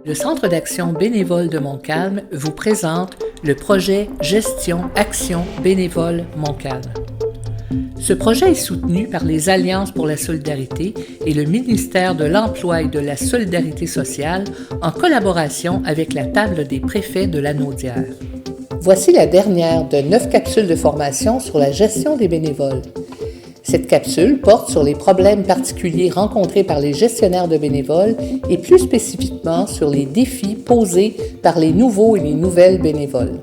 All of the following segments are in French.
Le Centre d'action bénévole de Montcalm vous présente le projet Gestion Action bénévole Montcalm. Ce projet est soutenu par les Alliances pour la solidarité et le ministère de l'Emploi et de la Solidarité sociale en collaboration avec la table des préfets de la Naudière. Voici la dernière de 9 capsules de formation sur la gestion des bénévoles. Cette capsule porte sur les problèmes particuliers rencontrés par les gestionnaires de bénévoles et plus spécifiquement sur les défis posés par les nouveaux et les nouvelles bénévoles.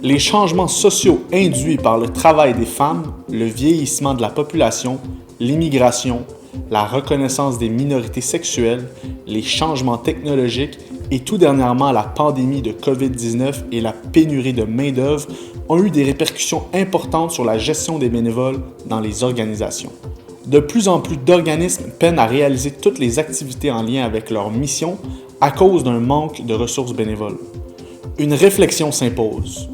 Les changements sociaux induits par le travail des femmes, le vieillissement de la population, l'immigration, la reconnaissance des minorités sexuelles, les changements technologiques et tout dernièrement la pandémie de COVID-19 et la pénurie de main-d'œuvre ont eu des répercussions importantes sur la gestion des bénévoles dans les organisations. De plus en plus d'organismes peinent à réaliser toutes les activités en lien avec leur mission à cause d'un manque de ressources bénévoles. Une réflexion s'impose.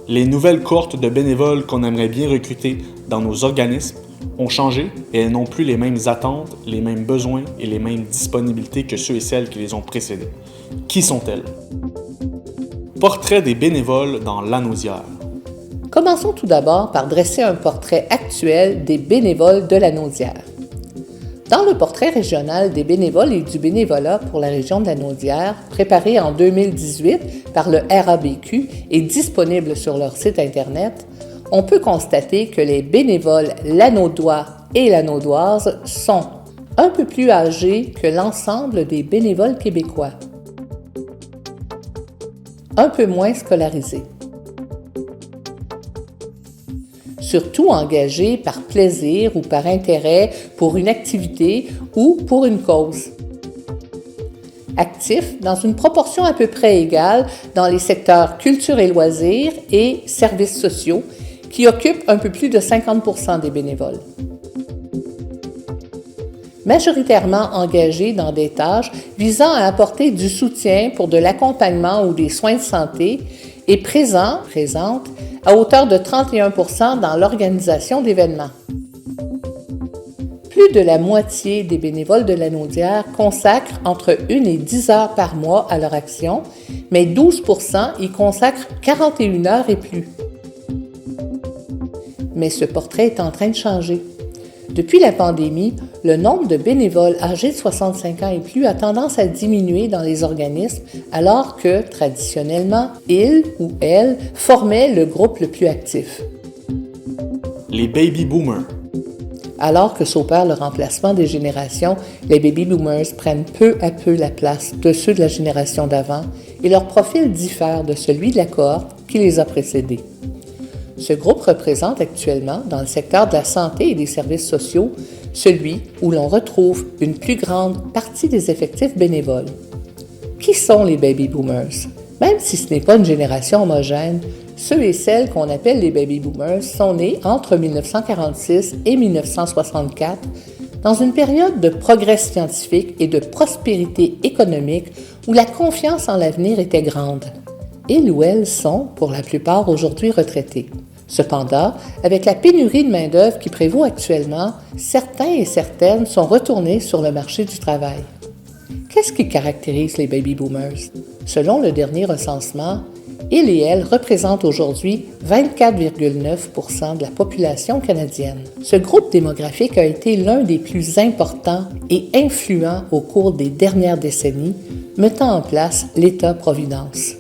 Les nouvelles cohortes de bénévoles qu'on aimerait bien recruter dans nos organismes ont changé et elles n'ont plus les mêmes attentes, les mêmes besoins et les mêmes disponibilités que ceux et celles qui les ont précédées. Qui sont-elles? Portrait des bénévoles dans la Naudière. Commençons tout d'abord par dresser un portrait actuel des bénévoles de la Naudière. Dans le portrait régional des bénévoles et du bénévolat pour la région de la Naudière, préparé en 2018 par le RABQ et disponible sur leur site Internet, on peut constater que les bénévoles lanaudois et lanaudoises sont un peu plus âgés que l'ensemble des bénévoles québécois, un peu moins scolarisés, surtout engagés par plaisir ou par intérêt pour une activité ou pour une cause. Actifs dans une proportion à peu près égale dans les secteurs culture et loisirs et services sociaux, qui occupent un peu plus de 50% des bénévoles. Majoritairement engagés dans des tâches visant à apporter du soutien pour de l'accompagnement ou des soins de santé et présentes à hauteur de 31% dans l'organisation d'événements. Plus de la moitié des bénévoles de la Naudière consacrent entre 1 et 10 heures par mois à leur action, mais 12% y consacrent 41 heures et plus. Mais ce portrait est en train de changer. Depuis la pandémie, le nombre de bénévoles âgés de 65 ans et plus a tendance à diminuer dans les organismes, alors que, traditionnellement, ils ou elles formaient le groupe le plus actif. Les baby boomers. Alors que s'opère le remplacement des générations, les baby boomers prennent peu à peu la place de ceux de la génération d'avant et leur profil diffère de celui de la cohorte qui les a précédés. Ce groupe représente actuellement, dans le secteur de la santé et des services sociaux, celui où l'on retrouve une plus grande partie des effectifs bénévoles. Qui sont les baby boomers? Même si ce n'est pas une génération homogène, ceux et celles qu'on appelle les baby boomers sont nés entre 1946 et 1964 dans une période de progrès scientifique et de prospérité économique où la confiance en l'avenir était grande. Ils ou elles sont, pour la plupart, aujourd'hui retraités. Cependant, avec la pénurie de main-d'œuvre qui prévaut actuellement, certains et certaines sont retournés sur le marché du travail. Qu'est-ce qui caractérise les baby boomers? Selon le dernier recensement, ils et elles représentent aujourd'hui 24,9% de la population canadienne. Ce groupe démographique a été l'un des plus importants et influents au cours des dernières décennies, mettant en place l'État-providence.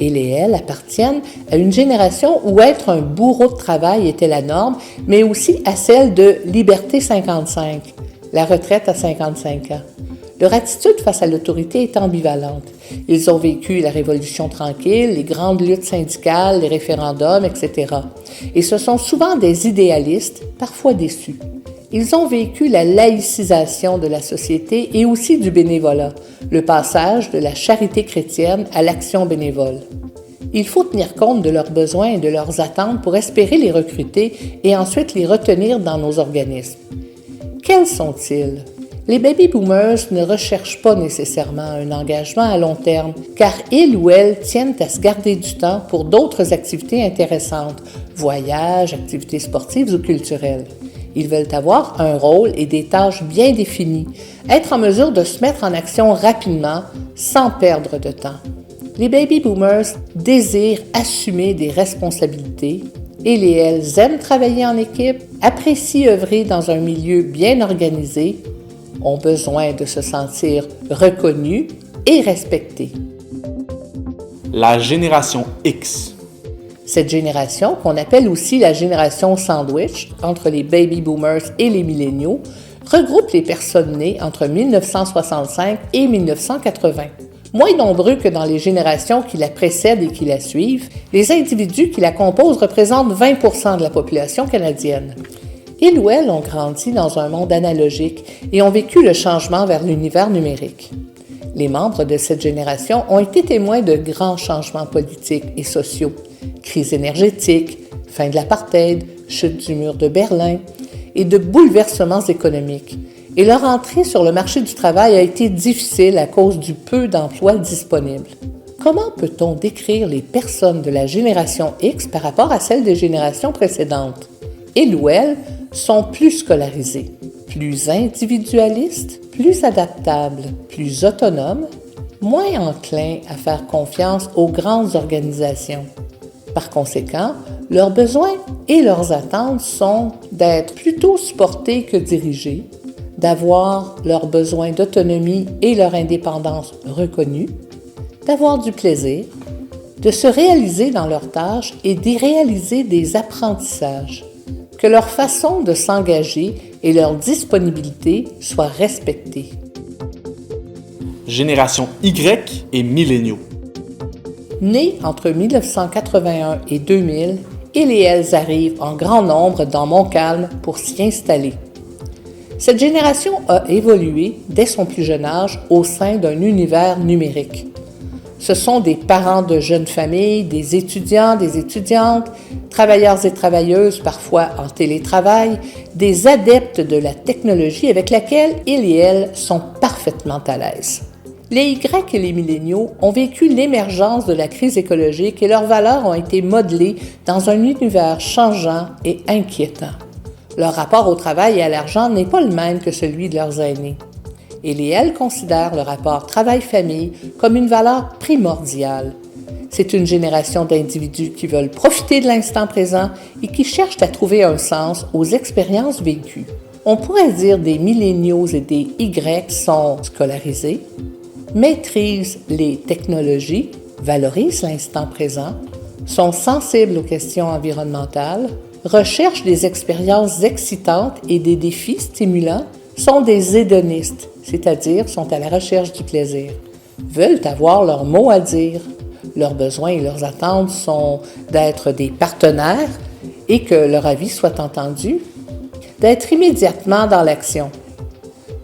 Ils et elles appartiennent à une génération où être un bourreau de travail était la norme, mais aussi à celle de Liberté 55, la retraite à 55 ans. Leur attitude face à l'autorité est ambivalente. Ils ont vécu la Révolution tranquille, les grandes luttes syndicales, les référendums, etc. Et ce sont souvent des idéalistes, parfois déçus. Ils ont vécu la laïcisation de la société et aussi du bénévolat, le passage de la charité chrétienne à l'action bénévole. Il faut tenir compte de leurs besoins et de leurs attentes pour espérer les recruter et ensuite les retenir dans nos organismes. Quels sont-ils? Les baby boomers ne recherchent pas nécessairement un engagement à long terme, car ils ou elles tiennent à se garder du temps pour d'autres activités intéressantes, voyages, activités sportives ou culturelles. Ils veulent avoir un rôle et des tâches bien définies, être en mesure de se mettre en action rapidement sans perdre de temps. Les baby boomers désirent assumer des responsabilités et elles aiment travailler en équipe, apprécient œuvrer dans un milieu bien organisé, ont besoin de se sentir reconnus et respectés. La génération X. Cette génération, qu'on appelle aussi la génération sandwich entre les baby boomers et les milléniaux, regroupe les personnes nées entre 1965 et 1980. Moins nombreux que dans les générations qui la précèdent et qui la suivent, les individus qui la composent représentent 20% de la population canadienne. Ils ou elles ont grandi dans un monde analogique et ont vécu le changement vers l'univers numérique. Les membres de cette génération ont été témoins de grands changements politiques et sociaux, crise énergétique, fin de l'apartheid, chute du mur de Berlin et de bouleversements économiques. Et leur entrée sur le marché du travail a été difficile à cause du peu d'emplois disponibles. Comment peut-on décrire les personnes de la génération X par rapport à celles des générations précédentes? Ils ou elles sont plus scolarisés, plus individualistes, plus adaptables, plus autonomes, moins enclins à faire confiance aux grandes organisations. Par conséquent, leurs besoins et leurs attentes sont d'être plutôt supportés que dirigés, d'avoir leurs besoins d'autonomie et leur indépendance reconnus, d'avoir du plaisir, de se réaliser dans leurs tâches et d'y réaliser des apprentissages, que leur façon de s'engager et leur disponibilité soient respectées. Génération Y et milléniaux. Nés entre 1981 et 2000, elles arrivent en grand nombre dans Montcalm pour s'y installer. Cette génération a évolué dès son plus jeune âge au sein d'un univers numérique. Ce sont des parents de jeunes familles, des étudiants, des étudiantes, travailleurs et travailleuses, parfois en télétravail, des adeptes de la technologie avec laquelle elles sont parfaitement à l'aise. Les Y et les milléniaux ont vécu l'émergence de la crise écologique et leurs valeurs ont été modelées dans un univers changeant et inquiétant. Leur rapport au travail et à l'argent n'est pas le même que celui de leurs aînés. Elles considèrent le rapport travail-famille comme une valeur primordiale. C'est une génération d'individus qui veulent profiter de l'instant présent et qui cherchent à trouver un sens aux expériences vécues. On pourrait dire des milléniaux et des Y sont scolarisés, maîtrisent les technologies, valorisent l'instant présent, sont sensibles aux questions environnementales, recherchent des expériences excitantes et des défis stimulants, sont des hédonistes, c'est-à-dire sont à la recherche du plaisir, veulent avoir leur mot à dire. Leurs besoins et leurs attentes sont d'être des partenaires et que leur avis soit entendu, d'être immédiatement dans l'action,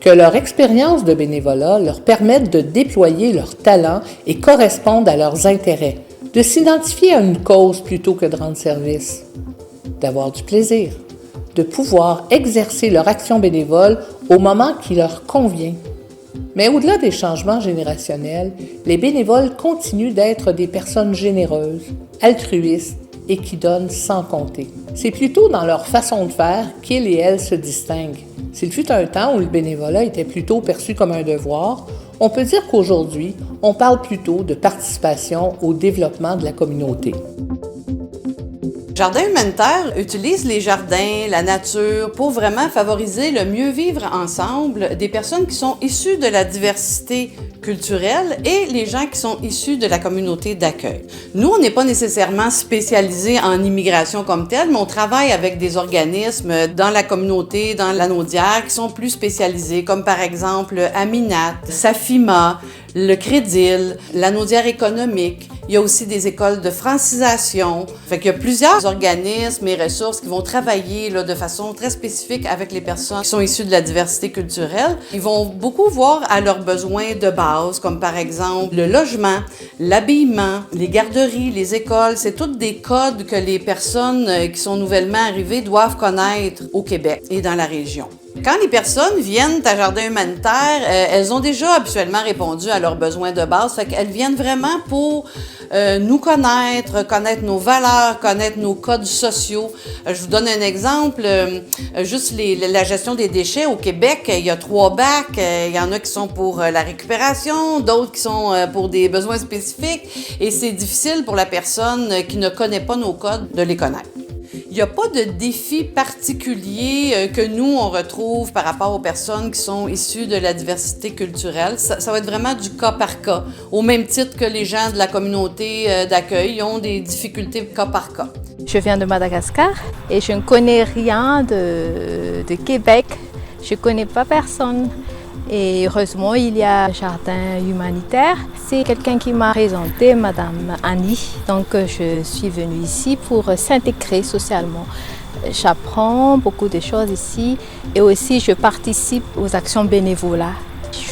que leur expérience de bénévolat leur permette de déployer leurs talents et correspondent à leurs intérêts, de s'identifier à une cause plutôt que de rendre service, d'avoir du plaisir, de pouvoir exercer leur action bénévole au moment qui leur convient. Mais au-delà des changements générationnels, les bénévoles continuent d'être des personnes généreuses, altruistes et qui donnent sans compter. C'est plutôt dans leur façon de faire qu'ils et elles se distinguent. S'il fut un temps où le bénévolat était plutôt perçu comme un devoir, on peut dire qu'aujourd'hui, on parle plutôt de participation au développement de la communauté. Jardin humanitaire utilise les jardins, la nature pour vraiment favoriser le mieux vivre ensemble des personnes qui sont issues de la diversité culturelle et les gens qui sont issus de la communauté d'accueil. Nous, on n'est pas nécessairement spécialisés en immigration comme telle, mais on travaille avec des organismes dans la communauté, dans la Naudière, qui sont plus spécialisés, comme par exemple Aminat, Safima, le Crédil, la Naudière économique. Il y a aussi des écoles de francisation. Fait qu'il y a plusieurs organismes et ressources qui vont travailler là, de façon très spécifique avec les personnes qui sont issues de la diversité culturelle. Ils vont beaucoup voir à leurs besoins de base, comme par exemple le logement, l'habillement, les garderies, les écoles. C'est tous des codes que les personnes qui sont nouvellement arrivées doivent connaître au Québec et dans la région. Quand les personnes viennent à Jardin humanitaire, elles ont déjà habituellement répondu à leurs besoins de base. Fait qu'elles viennent vraiment pour nous connaître nos valeurs, connaître nos codes sociaux. Je vous donne un exemple. Juste la gestion des déchets au Québec, il y a 3 bacs. Il y en a qui sont pour la récupération, d'autres qui sont pour des besoins spécifiques. Et c'est difficile pour la personne qui ne connaît pas nos codes de les connaître. Il n'y a pas de défi particulier que nous, on retrouve par rapport aux personnes qui sont issues de la diversité culturelle. Ça va être vraiment du cas par cas, au même titre que les gens de la communauté d'accueil ont des difficultés cas par cas. Je viens de Madagascar et je ne connais rien de Québec. Je ne connais pas personne. Et heureusement, il y a un jardin humanitaire. C'est quelqu'un qui m'a présenté, Madame Annie. Donc, je suis venue ici pour s'intégrer socialement. J'apprends beaucoup de choses ici et aussi je participe aux actions bénévolat.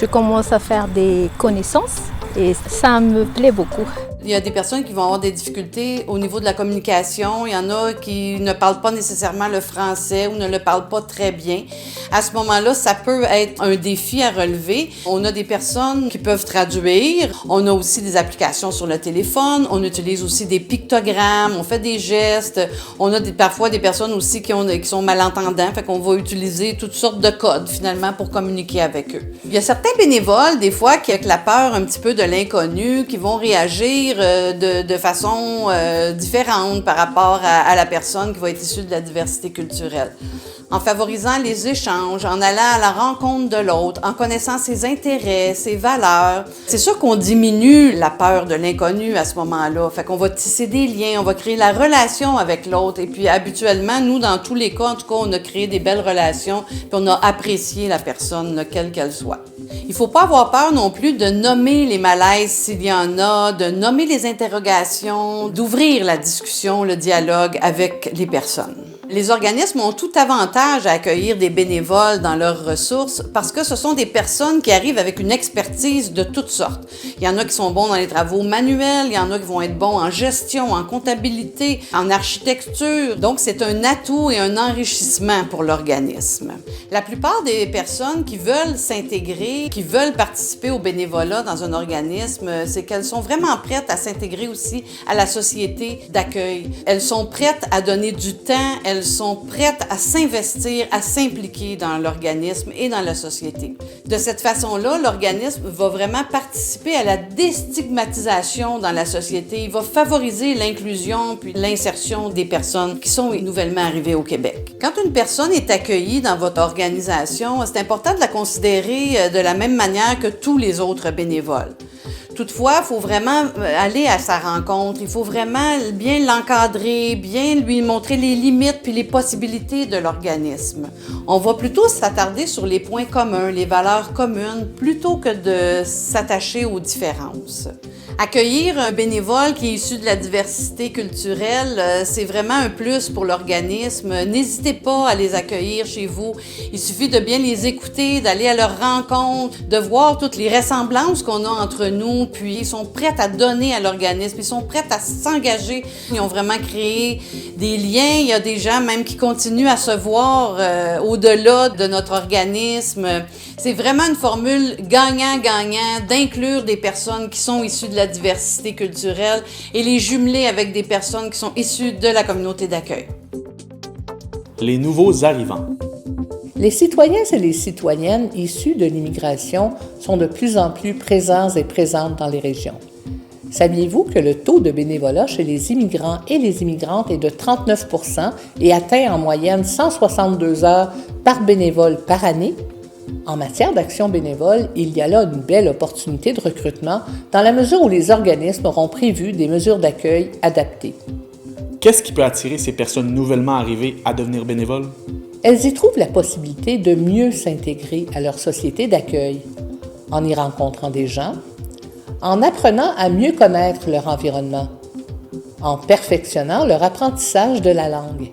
Je commence à faire des connaissances et ça me plaît beaucoup. Il y a des personnes qui vont avoir des difficultés au niveau de la communication. Il y en a qui ne parlent pas nécessairement le français ou ne le parlent pas très bien. À ce moment-là, ça peut être un défi à relever. On a des personnes qui peuvent traduire. On a aussi des applications sur le téléphone. On utilise aussi des pictogrammes. On fait des gestes. On a parfois des personnes aussi qui sont malentendants. Fait qu'on va utiliser toutes sortes de codes, finalement, pour communiquer avec eux. Il y a certains bénévoles, des fois, qui, avec la peur un petit peu de l'inconnu, qui vont réagir de façon différente par rapport à la personne qui va être issue de la diversité culturelle. En favorisant les échanges, en allant à la rencontre de l'autre, en connaissant ses intérêts, ses valeurs. C'est sûr qu'on diminue la peur de l'inconnu à ce moment-là. Fait qu'on va tisser des liens, on va créer la relation avec l'autre. Et puis habituellement, nous, dans tous les cas, en tout cas, on a créé des belles relations, puis on a apprécié la personne, quelle qu'elle soit. Il ne faut pas avoir peur non plus de nommer les malaises s'il y en a, de nommer les interrogations, d'ouvrir la discussion, le dialogue avec les personnes. Les organismes ont tout avantage à accueillir des bénévoles dans leurs ressources parce que ce sont des personnes qui arrivent avec une expertise de toutes sortes. Il y en a qui sont bons dans les travaux manuels, il y en a qui vont être bons en gestion, en comptabilité, en architecture. Donc, c'est un atout et un enrichissement pour l'organisme. La plupart des personnes qui veulent s'intégrer, qui veulent participer au bénévolat dans un organisme, c'est qu'elles sont vraiment prêtes à s'intégrer aussi à la société d'accueil. Elles sont prêtes à donner du temps, elles sont prêtes à s'investir, à s'impliquer dans l'organisme et dans la société. De cette façon-là, l'organisme va vraiment participer à la déstigmatisation dans la société. Il va favoriser l'inclusion puis l'insertion des personnes qui sont nouvellement arrivées au Québec. Quand une personne est accueillie dans votre organisation, c'est important de la considérer de la même manière que tous les autres bénévoles. Toutefois, il faut vraiment aller à sa rencontre. Il faut vraiment bien l'encadrer, bien lui montrer les limites puis les possibilités de l'organisme. On va plutôt s'attarder sur les points communs, les valeurs communes, plutôt que de s'attacher aux différences. Accueillir un bénévole qui est issu de la diversité culturelle, c'est vraiment un plus pour l'organisme. N'hésitez pas à les accueillir chez vous. Il suffit de bien les écouter, d'aller à leur rencontre, de voir toutes les ressemblances qu'on a entre nous, puis ils sont prêts à donner à l'organisme, ils sont prêts à s'engager. Ils ont vraiment créé des liens. Il y a des gens même qui continuent à se voir au-delà de notre organisme. C'est vraiment une formule gagnant-gagnant d'inclure des personnes qui sont issues de la diversité culturelle et les jumeler avec des personnes qui sont issues de la communauté d'accueil. Les nouveaux arrivants. Les citoyens et les citoyennes issus de l'immigration sont de plus en plus présents et présentes dans les régions. Saviez-vous que le taux de bénévolat chez les immigrants et les immigrantes est de 39 % et atteint en moyenne 162 heures par bénévole par année? En matière d'action bénévole, il y a là une belle opportunité de recrutement dans la mesure où les organismes auront prévu des mesures d'accueil adaptées. Qu'est-ce qui peut attirer ces personnes nouvellement arrivées à devenir bénévoles? Elles y trouvent la possibilité de mieux s'intégrer à leur société d'accueil, en y rencontrant des gens, en apprenant à mieux connaître leur environnement, en perfectionnant leur apprentissage de la langue,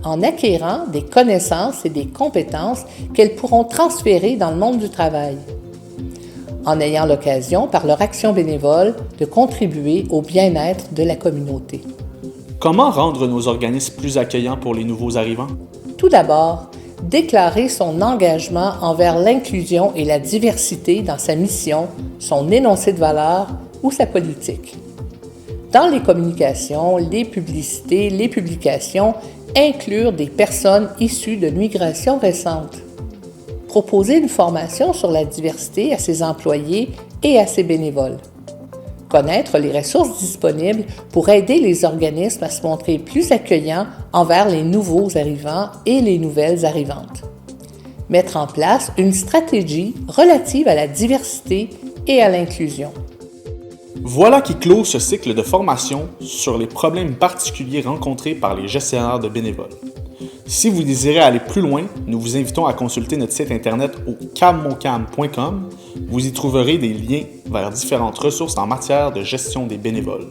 en acquérant des connaissances et des compétences qu'elles pourront transférer dans le monde du travail, en ayant l'occasion, par leur action bénévole, de contribuer au bien-être de la communauté. Comment rendre nos organismes plus accueillants pour les nouveaux arrivants? Tout d'abord, déclarer son engagement envers l'inclusion et la diversité dans sa mission, son énoncé de valeurs ou sa politique. Dans les communications, les publicités, les publications, inclure des personnes issues de migrations récentes. Proposer une formation sur la diversité à ses employés et à ses bénévoles. Connaître les ressources disponibles pour aider les organismes à se montrer plus accueillants envers les nouveaux arrivants et les nouvelles arrivantes. Mettre en place une stratégie relative à la diversité et à l'inclusion. Voilà qui clôt ce cycle de formation sur les problèmes particuliers rencontrés par les gestionnaires de bénévoles. Si vous désirez aller plus loin, nous vous invitons à consulter notre site internet au camocam.com. Vous y trouverez des liens vers différentes ressources en matière de gestion des bénévoles.